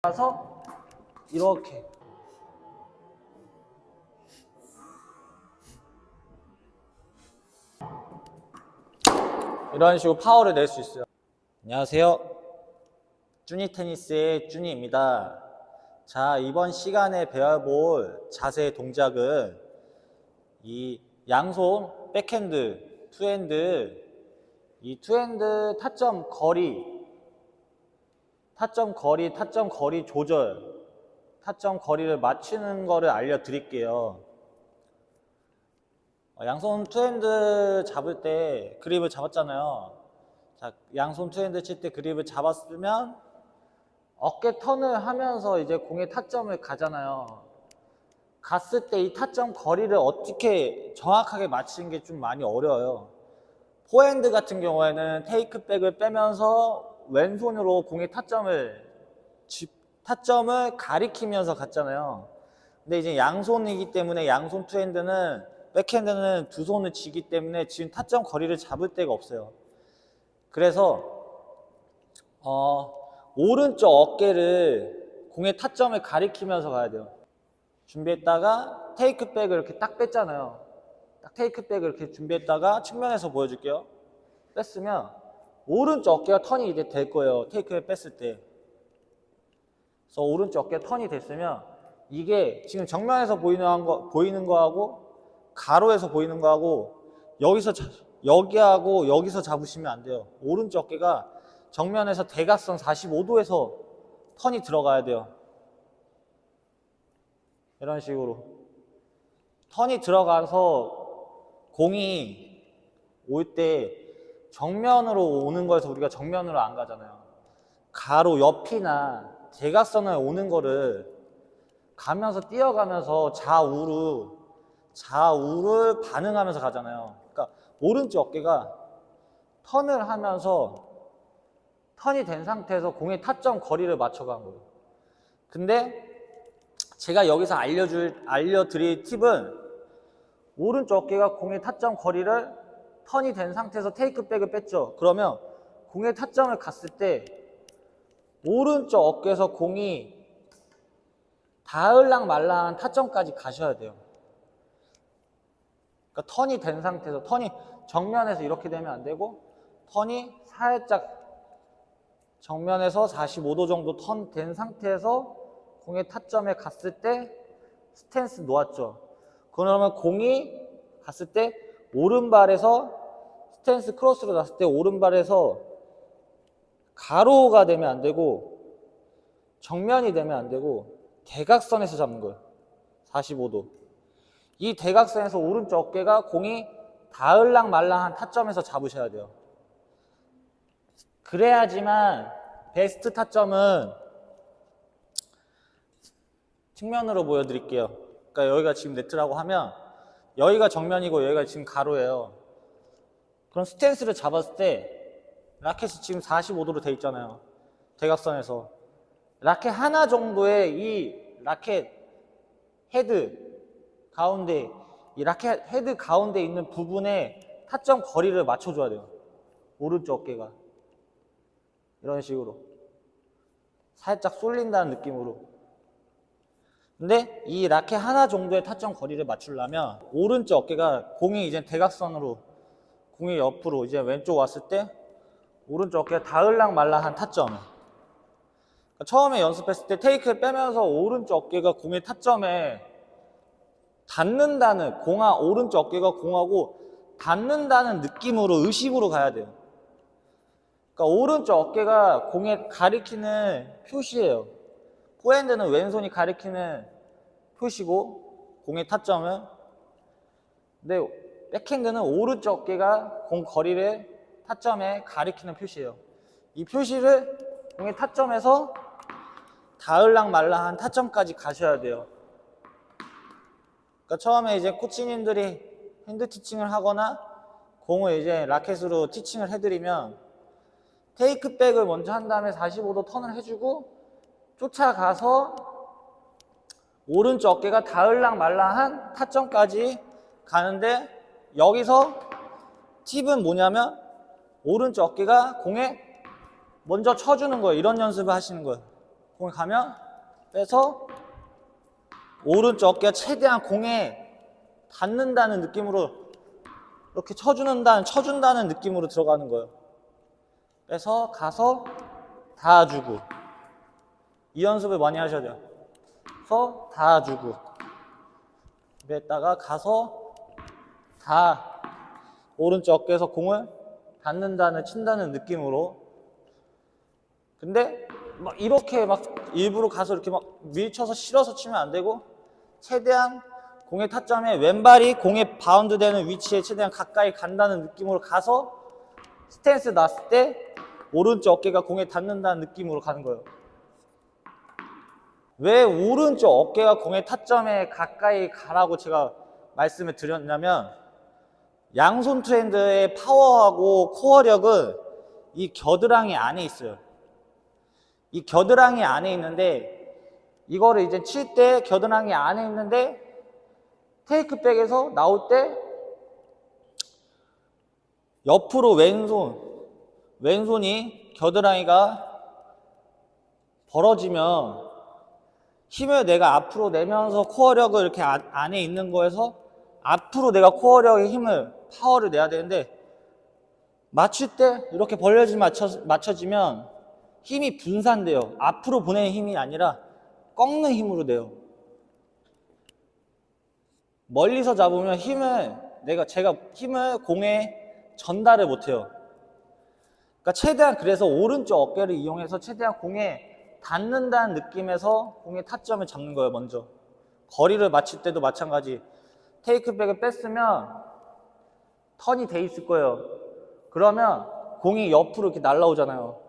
가서 이렇게 이런 식으로 파워를 낼 수 있어요. 안녕하세요. 쭈니 테니스의 쭈니입니다. 자, 이번 시간에 배워볼 자세 동작은 이 양손 백핸드, 투핸드, 이 투핸드 타점 거리, 타점 거리 조절, 타점 거리를 맞추는 거를 알려드릴게요. 양손 투핸드 잡을 때 그립을 잡았잖아요. 자, 양손 투핸드 칠 때 그립을 잡았으면 어깨 턴을 하면서 이제 공의 타점을 가잖아요. 갔을 때 이 타점 거리를 어떻게 정확하게 맞추는 게 좀 많이 어려워요. 포핸드 같은 경우에는 테이크백을 빼면서 왼손으로 공의 타점을 가리키면서 갔잖아요. 근데 이제 양손이기 때문에 양손 투핸드는 백핸드는 두 손을 쥐기 때문에 지금 타점 거리를 잡을 데가 없어요. 그래서 오른쪽 어깨를 공의 타점을 가리키면서 가야 돼요. 준비했다가 테이크백을 이렇게 딱 뺐잖아요. 딱 테이크백을 이렇게 준비했다가 측면에서 보여줄게요. 뺐으면 오른쪽 어깨가 턴이 이제 될 거예요. 테이크백 뺐을 때. 그래서 오른쪽 어깨 턴이 됐으면 이게 지금 정면에서 보이는 거하고 가로에서 보이는 거하고 여기하고 여기서 잡으시면 안 돼요. 오른쪽 어깨가 정면에서 대각선 45도에서 턴이 들어가야 돼요. 이런 식으로 턴이 들어가서 공이 올 때 정면으로 오는 거에서 우리가 정면으로 안 가잖아요. 가로 옆이나 대각선에 오는 거를 가면서 뛰어가면서 좌우를 반응하면서 가잖아요. 그러니까 오른쪽 어깨가 턴을 하면서 턴이 된 상태에서 공의 타점 거리를 맞춰간 거예요. 근데 제가 여기서 알려드릴 팁은 오른쪽 어깨가 공의 타점 거리를 턴이 된 상태에서 테이크백을 뺐죠. 그러면 공의 타점을 갔을 때 오른쪽 어깨에서 공이 닿을랑 말랑한 타점까지 가셔야 돼요. 그러니까 턴이 된 상태에서, 턴이 정면에서 이렇게 되면 안 되고 턴이 살짝 정면에서 45도 정도 턴 된 상태에서 공의 타점에 갔을 때 스탠스 놓았죠. 그러면 공이 갔을 때 오른발에서 스탠스 크로스로 났을 때 오른발에서 가로가 되면 안 되고 정면이 되면 안 되고 대각선에서 잡는 거예요. 45도. 이 대각선에서 오른쪽 어깨가 공이 닿을랑 말랑한 타점에서 잡으셔야 돼요. 그래야지만 베스트 타점은 측면으로 보여드릴게요. 그러니까 여기가 지금 네트라고 하면 여기가 정면이고 여기가 지금 가로예요. 그럼 스탠스를 잡았을 때 라켓이 지금 45도로 돼 있잖아요. 대각선에서. 라켓 하나 정도의 이 라켓 헤드 가운데, 이 라켓 헤드 가운데 있는 부분에 타점 거리를 맞춰줘야 돼요. 오른쪽 어깨가. 이런 식으로. 살짝 쏠린다는 느낌으로. 근데 이 라켓 하나 정도의 타점 거리를 맞추려면 오른쪽 어깨가 공이 이제 대각선으로, 공이 옆으로 이제 왼쪽 왔을 때 오른쪽 어깨가 닿을랑 말랑한 타점. 그러니까 처음에 연습했을 때 테이크를 빼면서 오른쪽 어깨가 공의 타점에 닿는다는, 오른쪽 어깨가 공하고 닿는다는 느낌으로, 의식으로 가야 돼요. 그러니까 오른쪽 어깨가 공에 가리키는 표시예요. 포핸드는 왼손이 가리키는 표시고 공의 타점은, 근데 백핸드는 오른쪽 어깨가 공 거리를 타점에 가리키는 표시예요. 이 표시를 공의 타점에서 닿을랑 말랑한 타점까지 가셔야 돼요. 그러니까 처음에 이제 코치님들이 핸드 티칭을 하거나 공을 이제 라켓으로 티칭을 해드리면 테이크백을 먼저 한 다음에 45도 턴을 해주고 쫓아가서 오른쪽 어깨가 닿을랑 말랑한 타점까지 가는데, 여기서 팁은 뭐냐면 오른쪽 어깨가 공에 먼저 쳐주는 거예요. 이런 연습을 하시는 거예요. 공에 가면 빼서 오른쪽 어깨가 최대한 공에 닿는다는 느낌으로 이렇게 쳐준다는 느낌으로 들어가는 거예요. 빼서 가서 닿아주고, 이 연습을 많이 하셔야 돼요. 그래서 닿아주고, 뺐다가 가서 오른쪽 어깨에서 공을 친다는 느낌으로. 근데 막 이렇게 막 일부러 가서 이렇게 막 밀쳐서 실어서 치면 안 되고, 최대한 공의 타점에 왼발이 공에 바운드 되는 위치에 최대한 가까이 간다는 느낌으로 가서 스탠스 놨을 때 오른쪽 어깨가 공에 닿는다는 느낌으로 가는 거예요. 왜 오른쪽 어깨가 공의 타점에 가까이 가라고 제가 말씀을 드렸냐면, 양손 투핸드의 파워하고 코어력은 이 겨드랑이 안에 있어요. 이 겨드랑이 안에 있는데, 이거를 이제 칠 때 겨드랑이 안에 있는데 테이크백에서 나올 때 옆으로 왼손이 겨드랑이가 벌어지면 힘을 내가 앞으로 내면서 코어력을 이렇게 안에 있는 거에서 앞으로 내가 코어력의 힘을, 파워를 내야 되는데, 맞출 때 이렇게 맞춰지면 힘이 분산돼요. 앞으로 보내는 힘이 아니라 꺾는 힘으로 돼요. 멀리서 잡으면 제가 힘을 공에 전달을 못해요. 그러니까 최대한, 그래서 오른쪽 어깨를 이용해서 최대한 공에 닿는다는 느낌에서 공의 타점을 잡는 거예요. 먼저 거리를 맞출 때도 마찬가지. 테이크백을 뺐으면 턴이 돼 있을 거예요. 그러면 공이 옆으로 이렇게 날라오잖아요.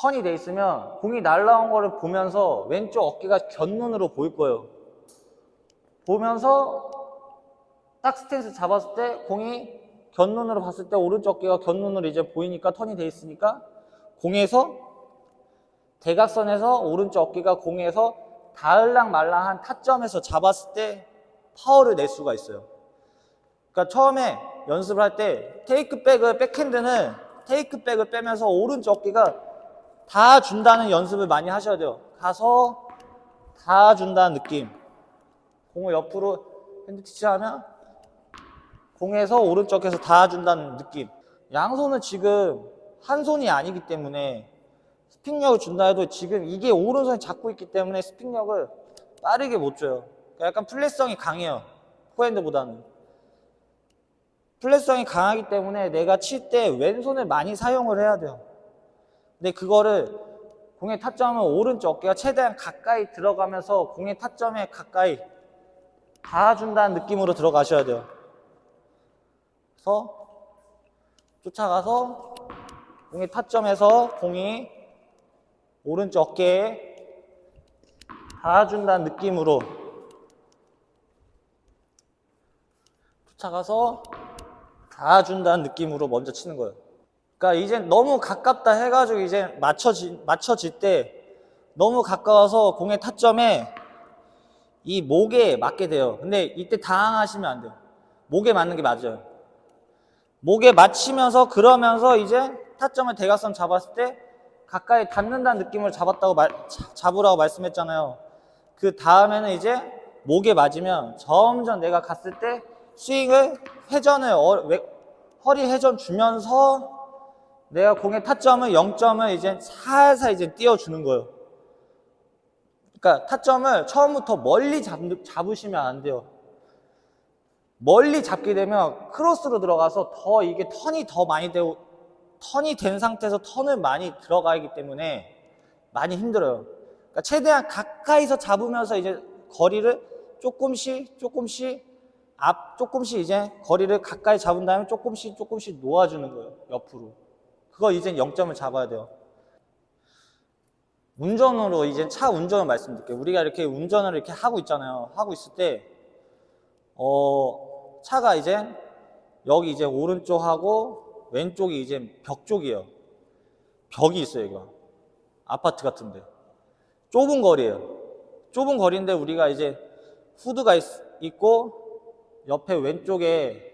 턴이 돼 있으면 공이 날라온 거를 보면서 왼쪽 어깨가 곁눈으로 보일 거예요. 보면서 딱 스탠스 잡았을 때 공이 곁눈으로 봤을 때 오른쪽 어깨가 곁눈으로 이제 보이니까, 턴이 돼 있으니까 공에서, 대각선에서 오른쪽 어깨가 공에서 닿을랑 말랑한 타점에서 잡았을 때 파워를 낼 수가 있어요. 그러니까 처음에 연습을 할 때 백핸드는 테이크백을 빼면서 오른쪽 어깨가 닿아준다는 연습을 많이 하셔야 돼요. 가서 닿아준다는 느낌. 공을 옆으로 핸드 티치하면 공에서 오른쪽에서 닿아준다는 느낌. 양손은 지금 한 손이 아니기 때문에 스핀력을 준다 해도 지금 이게 오른손이 잡고 있기 때문에 스핀력을 빠르게 못 줘요. 그러니까 약간 플랫성이 강해요. 포핸드보다는. 플랫성이 강하기 때문에 내가 칠 때 왼손을 많이 사용을 해야 돼요. 근데 그거를 공의 타점은 오른쪽 어깨가 최대한 가까이 들어가면서 공의 타점에 가까이 닿아준다는 느낌으로 들어가셔야 돼요. 그래서 쫓아가서 공의 타점에서 공이 오른쪽 어깨에 닿아준다는 느낌으로 쫓아가서 닿아준다는 느낌으로 먼저 치는 거예요. 그러니까 이제 너무 가깝다 해가지고 이제 맞춰질 때 너무 가까워서 공의 타점에 이 목에 맞게 돼요. 근데 이때 당황하시면 안 돼요. 목에 맞는 게 맞아요. 목에 맞추면서 그러면서 이제 타점을 대각선 잡았을 때 가까이 닿는다는 느낌을 잡으라고 말씀했잖아요. 그 다음에는 이제 목에 맞으면 점점 내가 갔을 때 스윙을 허리 회전 주면서 내가 공의 타점을 0점을 이제 살살 이제 띄워주는 거예요. 그러니까 타점을 처음부터 멀리 잡으시면 안 돼요. 멀리 잡게 되면 크로스로 들어가서 더 이게 턴이 더 많이 되고, 턴이 된 상태에서 턴을 많이 들어가기 때문에 많이 힘들어요. 그러니까 최대한 가까이서 잡으면서 이제 거리를 조금씩 이제 거리를 가까이 잡은 다음에 조금씩 놓아주는 거예요. 옆으로. 그거 이제 0점을 잡아야 돼요. 운전으로 이제 차 운전을 말씀드릴게요. 우리가 이렇게 운전을 이렇게 하고 있잖아요. 하고 있을 때 차가 이제 여기 이제 오른쪽하고 왼쪽이 이제 벽 쪽이에요. 벽이 있어요. 이거 아파트 같은데 좁은 거리예요. 좁은 거리인데 우리가 이제 후드가 있고 옆에 왼쪽에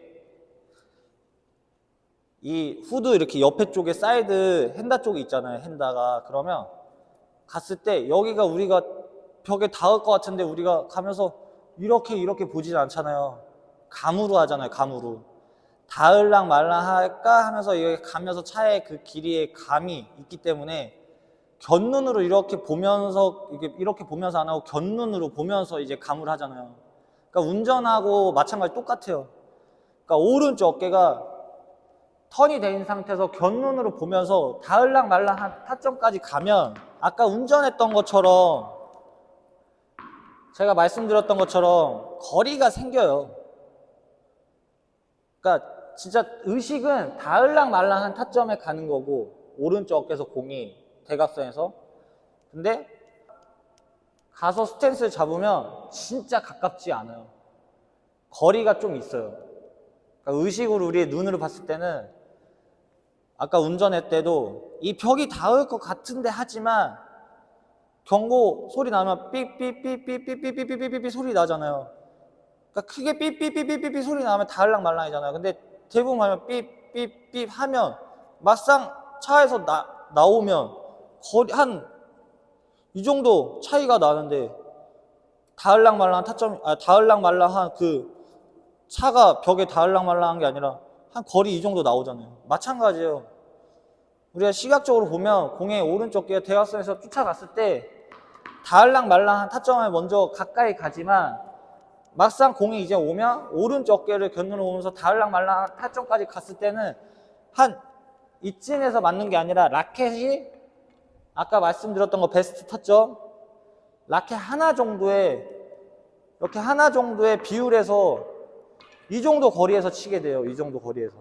이 후드 이렇게 옆에 쪽에 사이드 핸다 쪽이 있잖아요. 핸다가. 그러면 갔을 때 여기가 우리가 벽에 닿을 것 같은데 우리가 가면서 이렇게 보진 않잖아요. 감으로 하잖아요. 감으로. 닿을랑 말랑 할까 하면서 여기 가면서 차의 그 길이의 감이 있기 때문에 곁눈으로 이렇게 보면서 이렇게 보면서 안 하고 곁눈으로 보면서 이제 감을 하잖아요. 그러니까 운전하고 마찬가지 똑같아요. 그러니까 오른쪽 어깨가 턴이 된 상태에서 곁눈으로 보면서 닿을랑 말랑 한 타점까지 가면 아까 운전했던 것처럼 제가 말씀드렸던 것처럼 거리가 생겨요. 그러니까 진짜 의식은 닿을랑 말랑한 타점에 가는 거고 오른쪽 어깨에서 공이 대각선에서 근데 가서 스탠스를 잡으면 진짜 가깝지 않아요. 거리가 좀 있어요. 그러니까 의식으로 우리의 눈으로 봤을 때는 아까 운전할 때도 이 벽이 닿을 것 같은데 하지만 경고 소리 나면 삐삐삐삐삐삐삐삐삐삐 소리 나잖아요. 그러니까 크게 삐삐삐삐삐삐 소리 나면 닿을랑 말랑이잖아요. 근데 대부분 하면 삐삐삐 하면 막상 차에서 나오면 거리 한 이 정도 차이가 나는데 닿을랑 말랑한 타점 닿을랑 말랑한 그 차가 벽에 닿을랑 말랑한 게 아니라 한 거리 이 정도 나오잖아요. 마찬가지예요. 우리가 시각적으로 보면 공의 오른쪽 어깨가 대각선에서 쫓아갔을 때 닿을랑 말랑한 타점을 먼저 가까이 가지만 막상 공이 이제 오면 오른쪽 어깨를 곁눈으로 오면서 닿을랑 말랑한 타점까지 갔을 때는 한 이쯤에서 맞는 게 아니라 라켓이 아까 말씀드렸던 거 베스트 타점 라켓 하나 정도의 이렇게 하나 정도의 비율에서 이 정도 거리에서 치게 돼요. 이 정도 거리에서.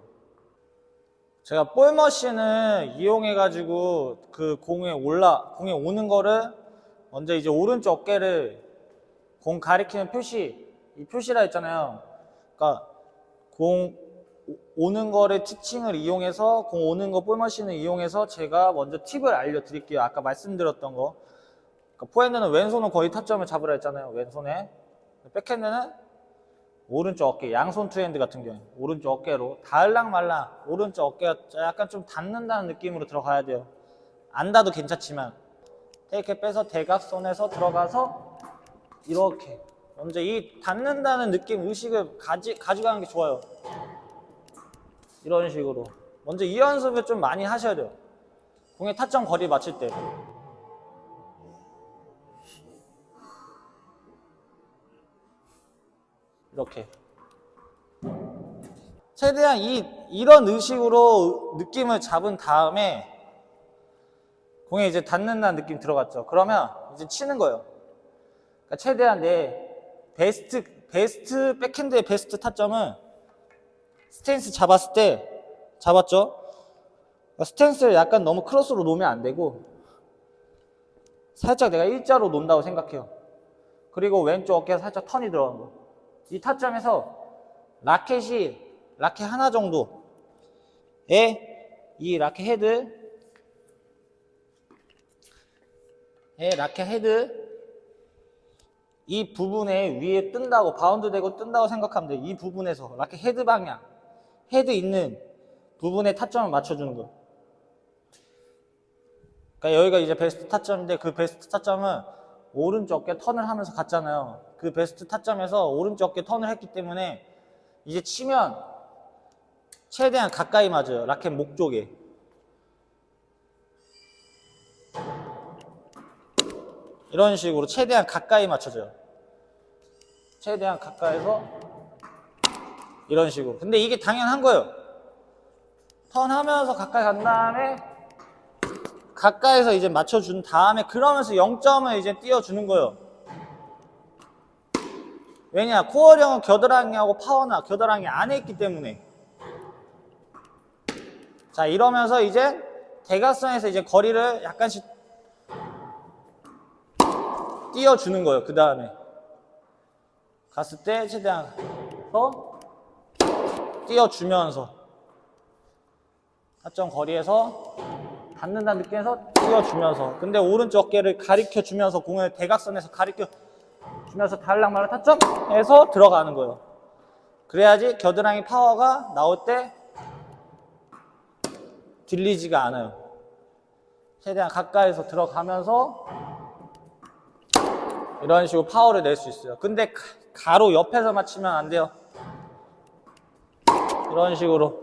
제가 볼머신을 이용해 가지고 그 공에 오는 거를 먼저 이제 오른쪽 어깨를 공 가리키는 표시, 이 표시라 했잖아요. 그러니까 공 오는 거를 티칭을 이용해서 공 오는 거 볼머신을 이용해서 제가 먼저 팁을 알려드릴게요. 아까 말씀드렸던 거. 그러니까 포핸드는 왼손은 거의 타점을 잡으라 했잖아요. 왼손에. 백핸드는 오른쪽 어깨, 양손 투핸드 같은 경우에 오른쪽 어깨로 닿을랑 말랑 오른쪽 어깨가 약간 좀 닿는다는 느낌으로 들어가야 돼요. 안 닿아도 괜찮지만 이렇게 빼서 대각선에서 들어가서 이렇게 먼저 이 닿는다는 느낌 의식을 가져가는 게 좋아요. 이런 식으로 먼저 이 연습을 좀 많이 하셔야 돼요. 공의 타점 거리 맞출 때 이렇게 최대한 이런 의식으로 느낌을 잡은 다음에 공에 이제 닿는다는 느낌 들어갔죠. 그러면 이제 치는 거예요. 그러니까 최대한 내 베스트 백핸드의 베스트 타점은 스탠스 잡았을 때 잡았죠. 그러니까 스탠스를 약간 너무 크로스로 놓으면 안 되고 살짝 내가 일자로 놓는다고 생각해요. 그리고 왼쪽 어깨에 살짝 턴이 들어가는 거. 이 타점에서 라켓 하나 정도의 이 라켓 헤드 이 부분에 위에 뜬다고 바운드 되고 뜬다고 생각하면 돼. 이 부분에서 라켓 헤드 방향 헤드 있는 부분에 타점을 맞춰주는 거. 그러니까 여기가 이제 베스트 타점인데 그 베스트 타점은 오른쪽 어깨 턴을 하면서 갔잖아요. 그 베스트 타점에서 오른쪽 어깨 턴을 했기 때문에 이제 치면 최대한 가까이 맞아요. 라켓 목 쪽에. 이런 식으로 최대한 가까이 맞춰줘요. 최대한 가까이서 이런 식으로. 근데 이게 당연한 거예요. 턴하면서 가까이 간 다음에 가까이서 이제 맞춰준 다음에 그러면서 0점을 이제 띄워주는 거예요. 왜냐? 코어령은 겨드랑이하고 파워나 겨드랑이 안에 있기 때문에. 자, 이러면서 이제 대각선에서 이제 거리를 약간씩 띄워주는 거예요. 그 다음에 갔을 때 최대한 띄워주면서 타점 거리에서 닿는다는 느낌에서 띄워주면서 근데 오른쪽 어깨를 가리켜주면서 공을 대각선에서 가리켜주면서 닿을랑말랑 타점에서 들어가는 거예요. 그래야지 겨드랑이 파워가 나올 때 들리지가 않아요. 최대한 가까이서 들어가면서 이런 식으로 파워를 낼 수 있어요. 근데 가로 옆에서 맞추면 안 돼요. 이런 식으로